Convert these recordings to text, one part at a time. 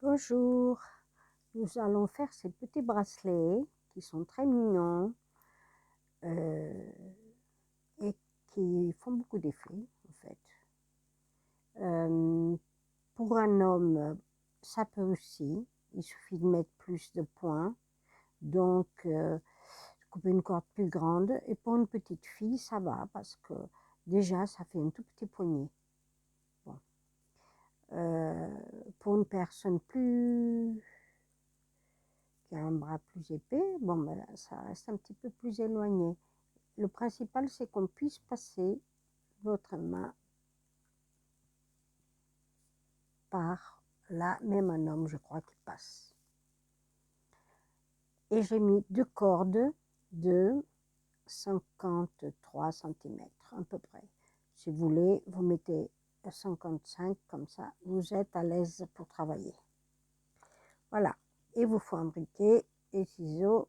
Bonjour, nous allons faire ces petits bracelets qui sont très mignons et qui font beaucoup d'effets en fait. Pour un homme, ça peut aussi, il suffit de mettre plus de points, donc couper une corde plus grande. Et pour une petite fille, ça va parce que déjà ça fait un tout petit poignet. Bon. Pour une personne qui a un bras plus épais, bon, ben là, ça reste un petit peu plus éloigné. Le principal, c'est qu'on puisse passer votre main par là, même un homme, je crois, qui passe. Et j'ai mis 2 cordes de 53 cm, à peu près. Si vous voulez, vous mettez 55, comme ça, vous êtes à l'aise pour travailler. Voilà. Et vous faut un briquet, des ciseaux,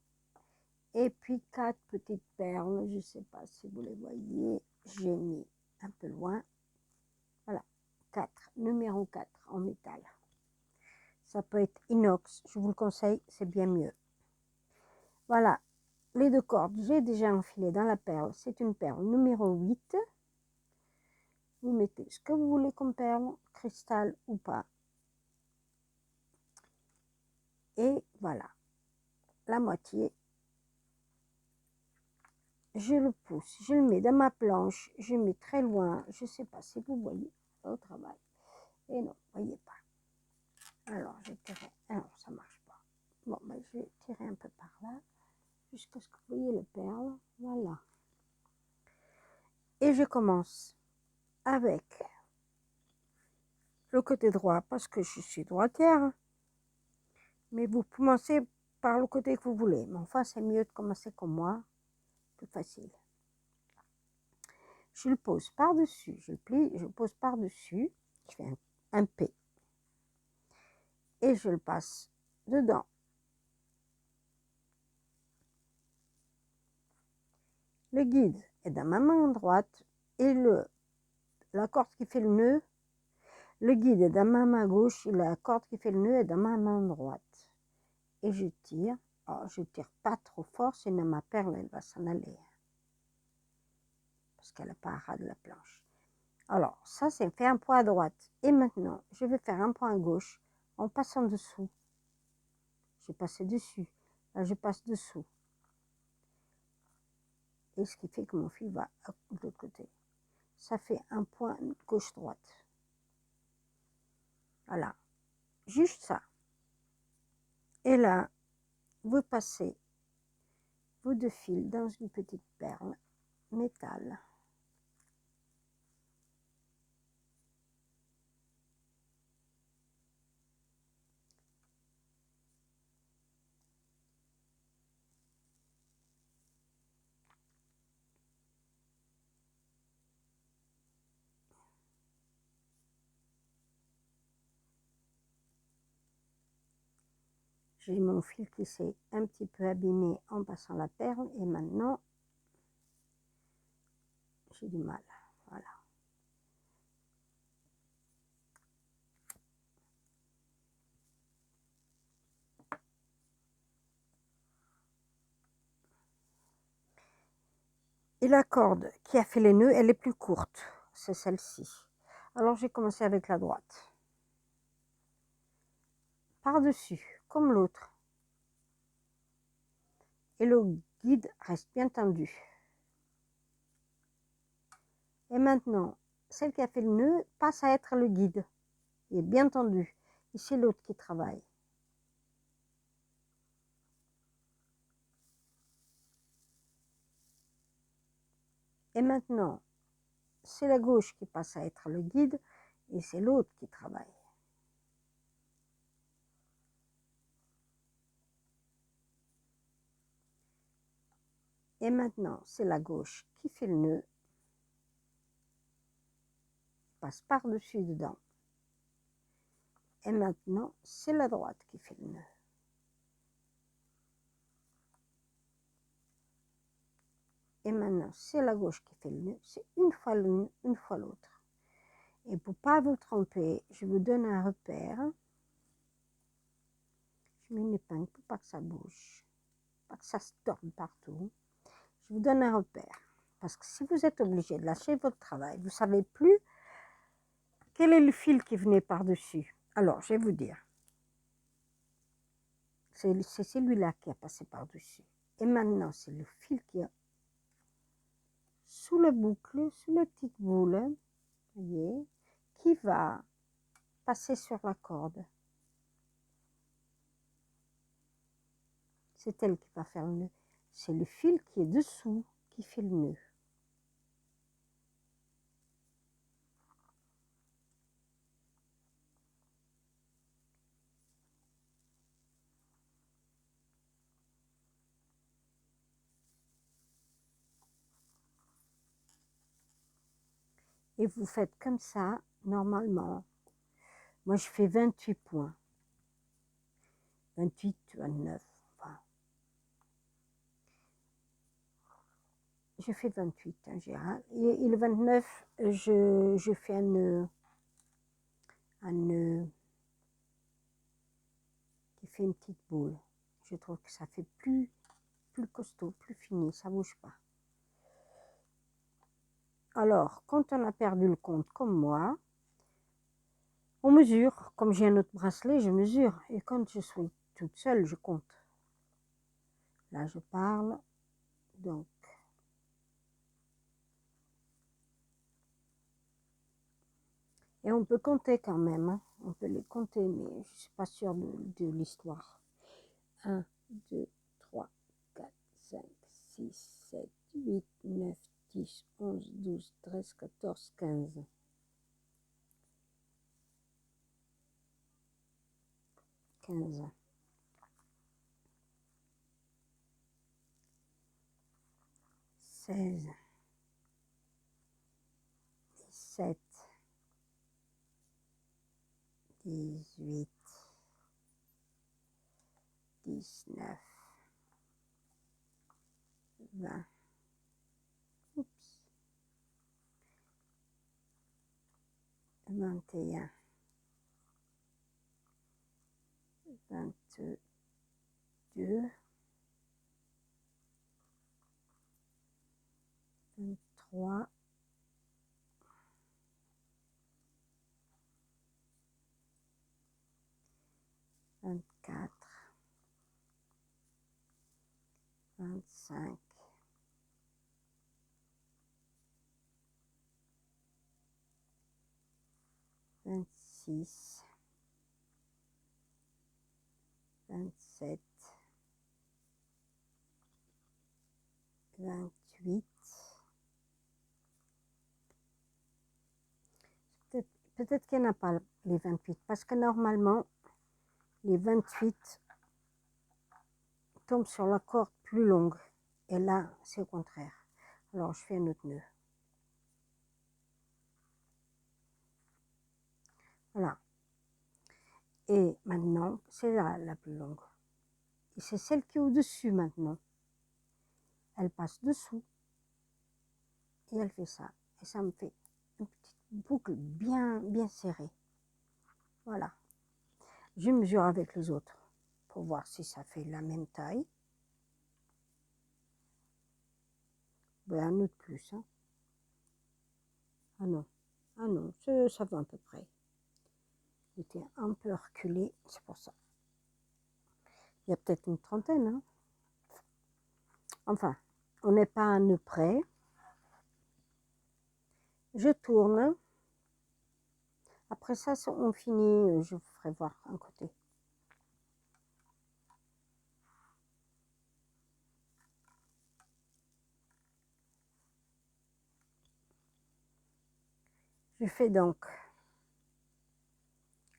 et puis 4 petites perles. Je ne sais pas si vous les voyez, j'ai mis un peu loin. Voilà, 4, numéro 4 en métal. Ça peut être inox, je vous le conseille, c'est bien mieux. Voilà, les 2 cordes, j'ai déjà enfilé dans la perle. C'est une perle numéro 8. Vous mettez ce que vous voulez comme perle, cristal ou pas. Et voilà, la moitié. Je le pousse, je le mets dans ma planche, je mets très loin. Je ne sais pas si vous voyez au travail. Et non, vous ne voyez pas. Alors, je tirerai. Ah non, ça ne marche pas. Bon, ben, je vais tirer un peu par là, jusqu'à ce que vous voyez les perles. Voilà. Et je commence avec le côté droit, parce que je suis droitière. Mais vous commencez par le côté que vous voulez. Mais enfin, c'est mieux de commencer comme moi. Plus facile. Je le pose par-dessus. Je le plie, je le pose par-dessus. Je fais un P. Et je le passe dedans. Le guide est dans ma main droite et la corde qui fait le nœud, le guide est dans ma main gauche et la corde qui fait le nœud est dans ma main droite. Et je tire. Oh, je ne tire pas trop fort, sinon ma perle elle va s'en aller. Parce qu'elle n'a pas à ras de la planche. Alors, ça c'est fait un point à droite. Et maintenant, je vais faire un point à gauche en passant dessous. J'ai passé dessus. Là, je passe dessous. Et ce qui fait que mon fil va de l'autre côté. Ça fait un point gauche-droite. Voilà. Juste ça. Et là, vous passez vos 2 fils dans une petite perle métal. J'ai mon fil qui s'est un petit peu abîmé en passant la perle et maintenant j'ai du mal. Voilà. Et la corde qui a fait les nœuds, elle est plus courte. C'est celle-ci. Alors j'ai commencé avec la droite. Par-dessus, comme l'autre. Et le guide reste bien tendu. Et maintenant, celle qui a fait le nœud passe à être le guide. Il est bien tendu. Et c'est l'autre qui travaille. Et maintenant, c'est la gauche qui passe à être le guide et c'est l'autre qui travaille. Et maintenant, c'est la gauche qui fait le nœud, passe par-dessus dedans. Et maintenant, c'est la droite qui fait le nœud. Et maintenant, c'est la gauche qui fait le nœud. C'est une fois l'une, une fois l'autre. Et pour ne pas vous tromper, je vous donne un repère. mets une épingle pour pas que ça bouge, pas que ça se torde partout. Je vous donne un repère. Parce que si vous êtes obligé de lâcher votre travail, vous ne savez plus quel est le fil qui venait par-dessus. Alors, je vais vous dire. C'est celui-là qui a passé par-dessus. Et maintenant, c'est le fil qui est sous la boucle, sous la petite boule, voyez, qui va passer sur la corde. C'est elle qui va faire le nœud. C'est le fil qui est dessous qui fait le nœud. Et vous faites comme ça, normalement. Moi, je fais 28 points. 28, 29. Enfin, je fais 28 en général. Et le 29, je fais un nœud qui fait une petite boule. Je trouve que ça fait plus costaud, plus fini, ça ne bouge pas. Alors, quand on a perdu le compte comme moi, on mesure. Comme j'ai un autre bracelet, je mesure. Et quand je suis toute seule, je compte. Là, je parle. Donc, et on peut compter quand même. Hein. On peut les compter, mais je ne suis pas sûre de l'histoire. 1, 2, 3, 4, 5, 6, 7, 8, 9, 10, 11, 12, 13, 14, 15. 15. 16. 17. 18. 19. 20. Oups. 21. 22. 23. 24. 25. 26. 27. 28. Peut-être qu'il n'y en a pas les 28, parce que normalement, les 28 tombent sur la corde plus longue. Et là, c'est au contraire. Alors, je fais un autre nœud. Voilà. Et maintenant, c'est la plus longue. Et c'est celle qui est au-dessus maintenant. Elle passe dessous. Et elle fait ça. Et ça me fait une petite boucle bien serrée. Voilà. Je mesure avec les autres pour voir si ça fait la même taille. Ben, un autre plus. Hein. Ah non, ça va à peu près. J'étais un peu reculé, c'est pour ça. Il y a peut-être une trentaine. Hein. Enfin, on n'est pas à un nœud près. Je tourne. Après ça, on finit, je vous ferai voir un côté. Je fais donc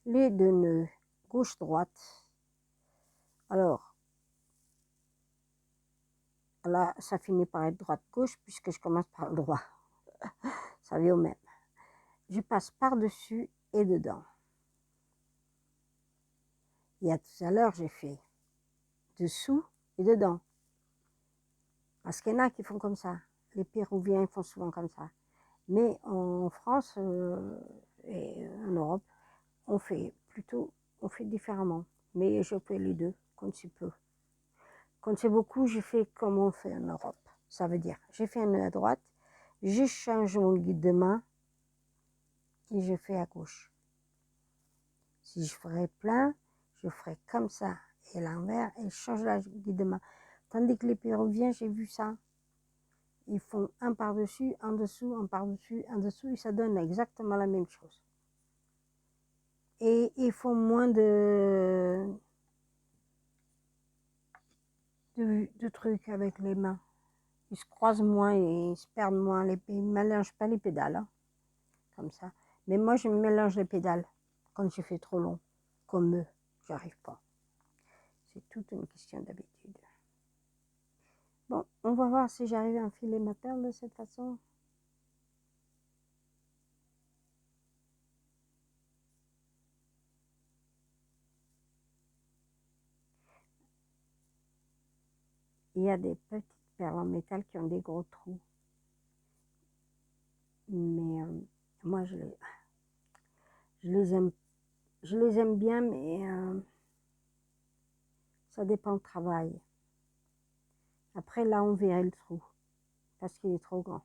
les deux nœuds gauche-droite. Alors, là, ça finit par être droite-gauche puisque je commence par le droit. Ça vient au même. Je passe par-dessus et dedans. Il y a tout à l'heure, j'ai fait dessous et dedans. Parce qu'il y en a qui font comme ça. Les Péruviens ils font souvent comme ça. Mais en France et en Europe, on fait différemment. Mais je fais les deux. quand tu peux. Quand c'est beaucoup, je fais comme on fait en Europe. Ça veut dire, j'ai fait un nœud à droite, je change mon guide de main et je fais à gauche. Si je ferais plein, je ferais comme ça et l'envers et je change la guide de main. Tandis que les péruviens, j'ai vu ça. Ils font un par-dessus, en dessous, un par-dessus, en dessous et ça donne exactement la même chose. Et ils font moins de trucs avec les mains. Ils se croisent moins et ils se perdent moins. Ils ne mélangent pas les pédales, hein, comme ça. Mais moi, je mélange les pédales quand je fais trop long. Comme eux, j'arrive pas. C'est toute une question d'habitude. Bon, on va voir si j'arrive à enfiler ma perle de cette façon. Il y a des petites perles en métal qui ont des gros trous. Mais moi, je les aime bien, mais ça dépend du travail. Après, là, on verrait le trou, parce qu'il est trop grand.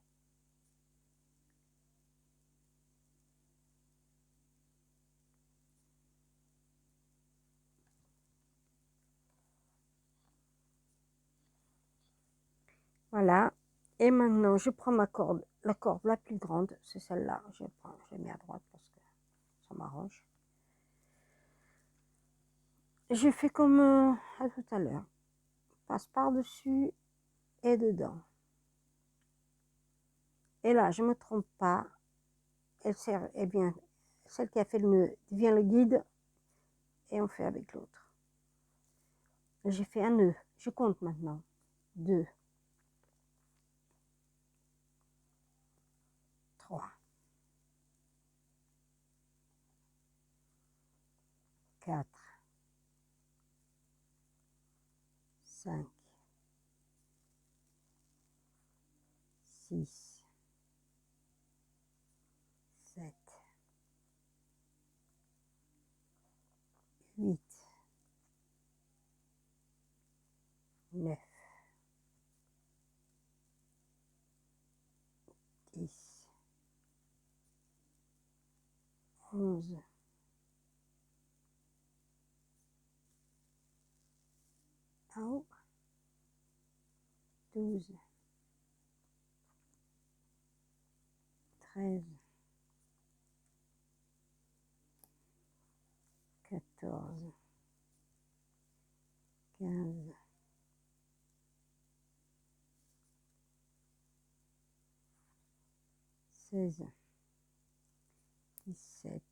Voilà. Et maintenant, je prends ma corde, la corde la plus grande, c'est celle-là. Je mets à droite parce que ça m'arrange. Je fais comme à tout à l'heure. Passe par-dessus et dedans. Et là, je ne me trompe pas. Elle sert, eh bien, celle qui a fait le nœud devient le guide et on fait avec l'autre. J'ai fait un nœud. Je compte maintenant. 2, 3, 4, 5, 6, 7, 8, 9, 10, 11, 12, 13, 14, 15, 16, 17,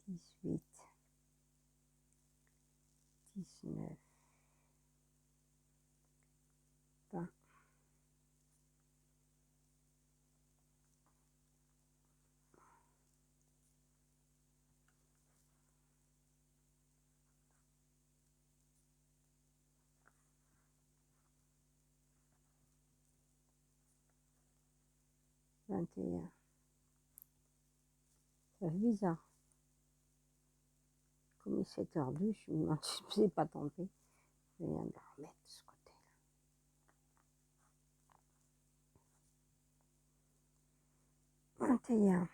18, 19, 20, 21. Ça fait bizarre. Comme il s'est tordu, je me demande si je ne pas tombé. Je viens de la remettre de ce côté-là. 21.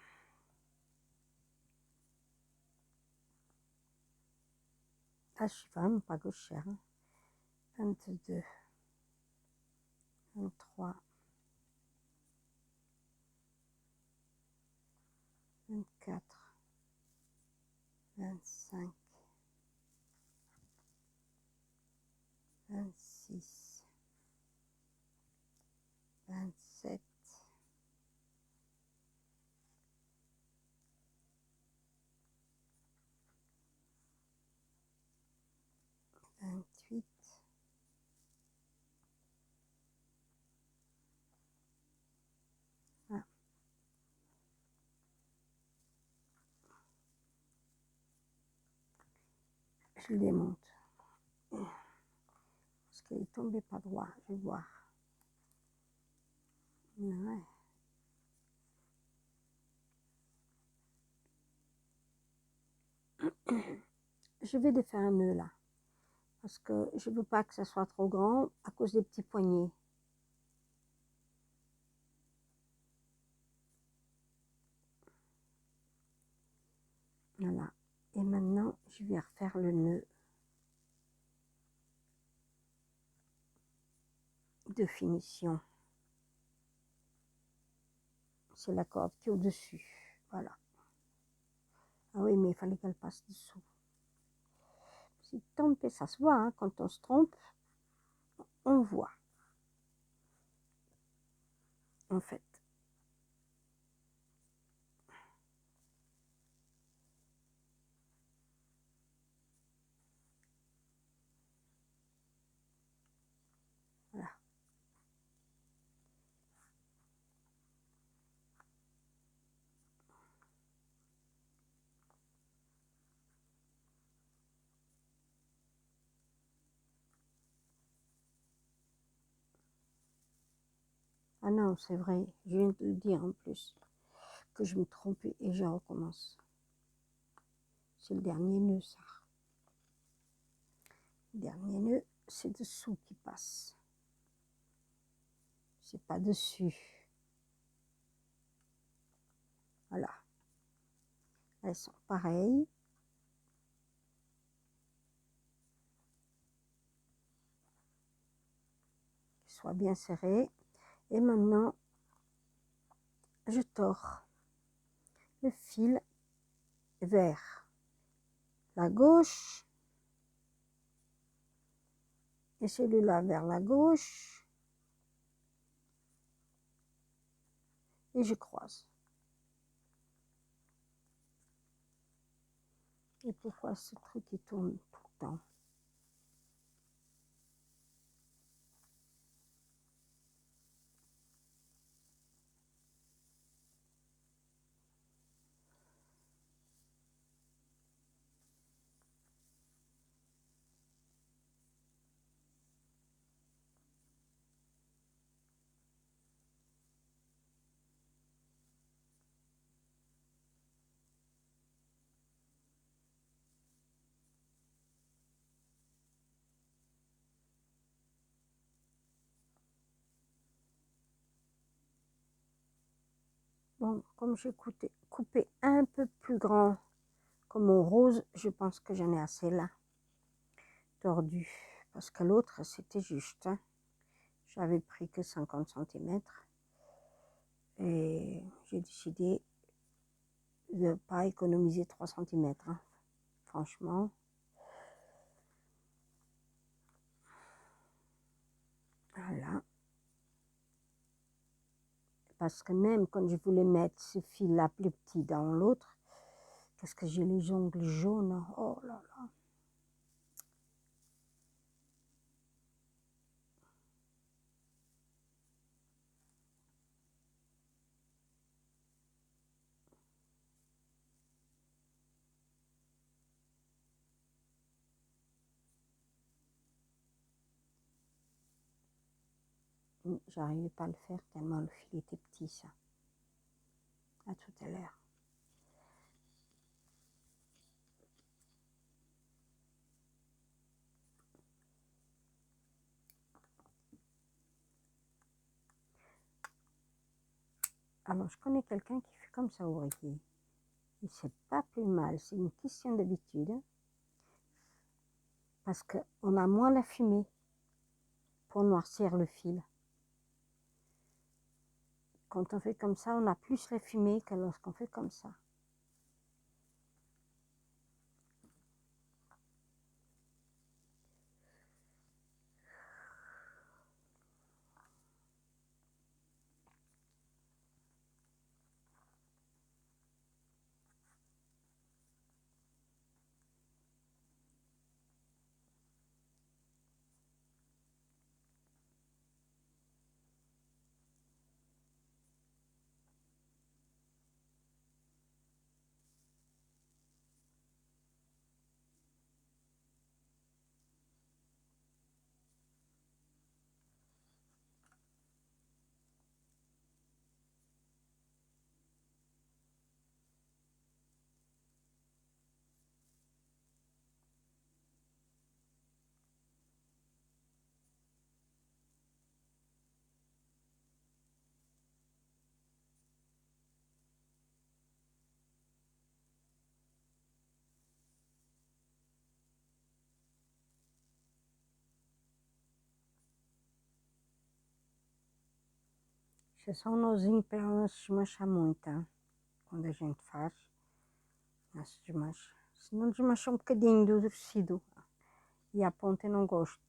Ah, je suis vraiment pas gauchère. 22, 23, 24, 25, 26, 27, 28, 20. Je le démonte. Parce qu'il est tombé pas droit. Je vais voir. Ouais. je vais défaire un nœud là. Parce que je ne veux pas que ça soit trop grand à cause des petits poignets. Voilà. Et maintenant, je vais refaire le nœud de finition. C'est la corde qui est au-dessus. Voilà. Ah oui, mais il fallait qu'elle passe dessous. Si tromper, ça se voit, hein, quand on se trompe, on voit. En fait. Voilà. Ah non, c'est vrai, je viens de le dire en plus, que je me trompais et je recommence. C'est le dernier nœud, ça. Le dernier nœud, c'est dessous qui passe. C'est pas dessus. Voilà. Elles sont pareilles. Qu'elles soient bien serrées. Et maintenant, je tords le fil vers la gauche et celui-là vers la gauche et je croise. Et pourquoi ce truc qui tourne tout le temps? Bon, comme j'ai coupé un peu plus grand comme mon rose, je pense que j'en ai assez là, tordu. Parce que l'autre, c'était juste. Hein. J'avais pris que 50 cm. Et j'ai décidé de ne pas économiser 3 cm. Hein. Franchement. Voilà. Parce que même quand je voulais mettre ce fil-là plus petit dans l'autre, parce que j'ai les ongles jaunes, oh là là. J'arrivais pas à le faire tellement le fil était petit, ça. À tout à l'heure. Alors, je connais quelqu'un qui fait comme ça, ouvrier. Et c'est pas plus mal, c'est une question d'habitude. Parce qu'on a moins la fumée pour noircir le fil. Quand on fait comme ça, on a plus la fumée que lorsqu'on fait comme ça. Isso é só um nozinho para ela não se desmanchar muito, tá? Quando a gente faz, não se desmancha. Se não desmancha um bocadinho do tecido. E a ponta eu não gosto.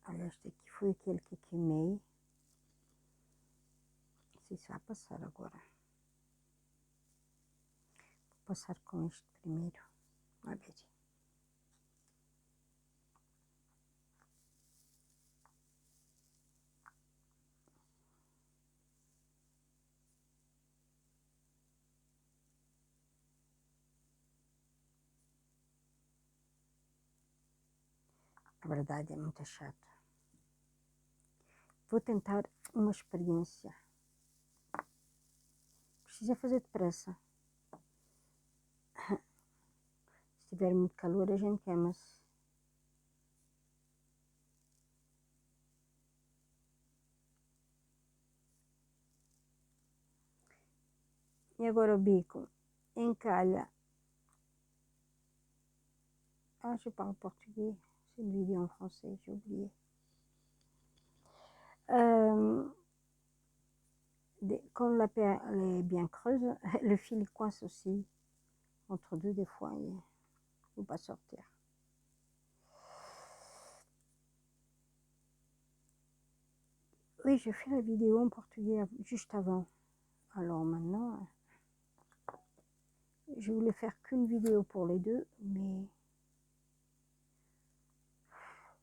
Olha, este aqui foi aquele que queimei. Não sei se vai passar agora. Vou passar com este primeiro. A ver. A verdade é muito chato. Vou tentar uma experiência. Precisa fazer depressa. Se tiver muito calor, a gente queima-se. E agora o bico encalha. Ah, je parle portugais. C'est une vidéo en français, j'ai oublié. Quand la perle est bien creuse, le fil coince aussi. Entre deux, des fois, il ne faut pas sortir. Oui, j'ai fait la vidéo en portugais juste avant. Alors maintenant, je voulais faire qu'une vidéo pour les deux, mais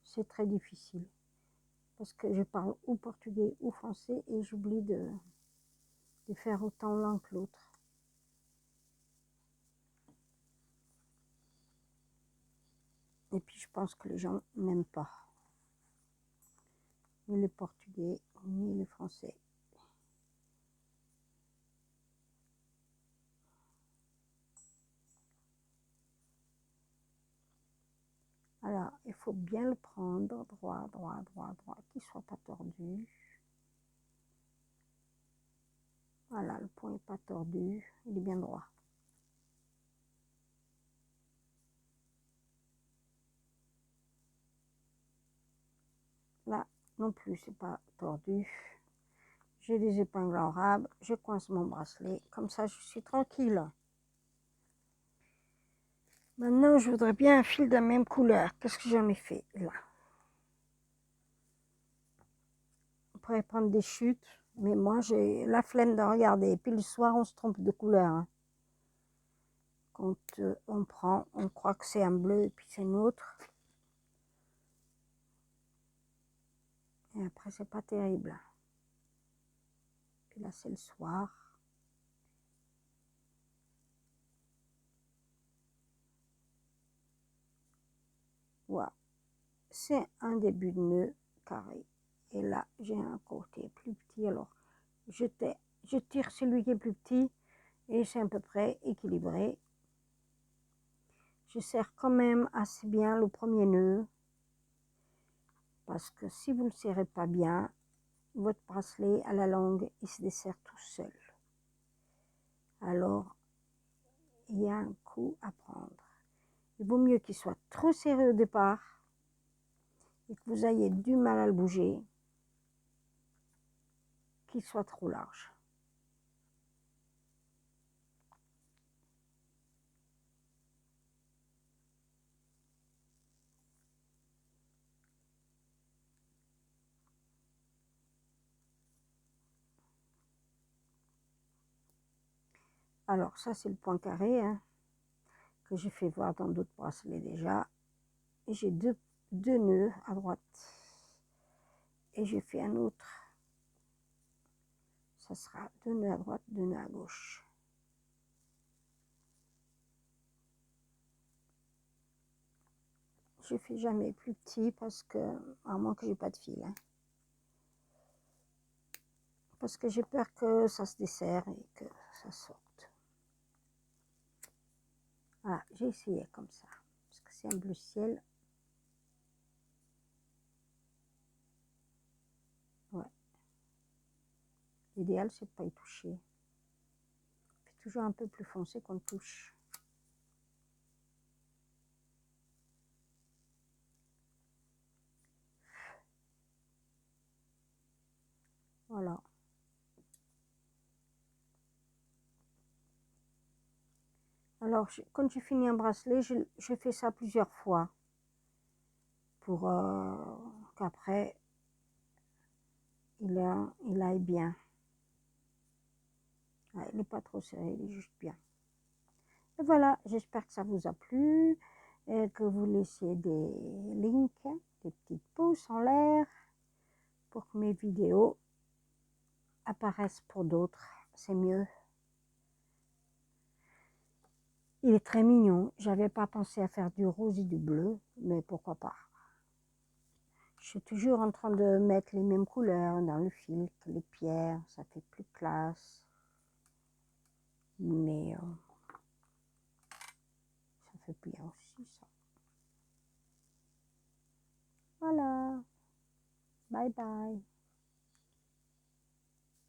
c'est très difficile. Parce que je parle ou portugais ou français et j'oublie de faire autant l'un que l'autre. Et puis je pense que les gens n'aiment pas. Ni les portugais, ni les français. Alors, il faut bien le prendre, droit, droit, droit, droit, qu'il ne soit pas tordu. Voilà, le point n'est pas tordu, il est bien droit. Là, non plus, c'est pas tordu. J'ai des épingles en rab, je coince mon bracelet, comme ça je suis tranquille. Maintenant, je voudrais bien un fil de la même couleur. Qu'est-ce que j'en ai fait là? On pourrait prendre des chutes, mais moi j'ai la flemme de regarder. Et puis le soir, on se trompe de couleur. Hein. Quand on prend, on croit que c'est un bleu et puis c'est un autre. Et après, c'est pas terrible. Puis là, c'est le soir. Voilà. C'est un début de nœud carré. Et là, j'ai un côté plus petit. Alors, je tire celui qui est plus petit et c'est à peu près équilibré. Je serre quand même assez bien le premier nœud. Parce que si vous ne le serrez pas bien, votre bracelet à la longue, il se dessert tout seul. Alors, il y a un coup à prendre. Il vaut mieux qu'il soit trop serré au départ et que vous ayez du mal à le bouger, qu'il soit trop large. Alors, ça, c'est le point carré hein, que j'ai fait voir dans d'autres bracelets déjà. Et j'ai deux nœuds à droite. Et j'ai fait un autre. Ça sera 2 nœuds à droite, 2 nœuds à gauche. Je fais jamais plus petit parce que, à moins que j'ai pas de fil. Hein. Parce que j'ai peur que ça se desserre et que ça sorte. Voilà, j'ai essayé comme ça. Parce que c'est un bleu ciel. Ouais. L'idéal, c'est de ne pas y toucher. Puis toujours un peu plus foncé qu'on touche. Alors, quand j'ai fini un bracelet, je fais ça plusieurs fois pour qu'après, il aille bien. Ouais, il n'est pas trop serré, il est juste bien. Et voilà, j'espère que ça vous a plu et que vous laissiez des links, des petits pouces en l'air pour que mes vidéos apparaissent pour d'autres. C'est mieux. Il est très mignon. J'avais pas pensé à faire du rose et du bleu, mais pourquoi pas. Je suis toujours en train de mettre les mêmes couleurs dans le fil, les pierres, ça fait plus classe. Mais ça fait bien aussi ça. Voilà. Bye bye.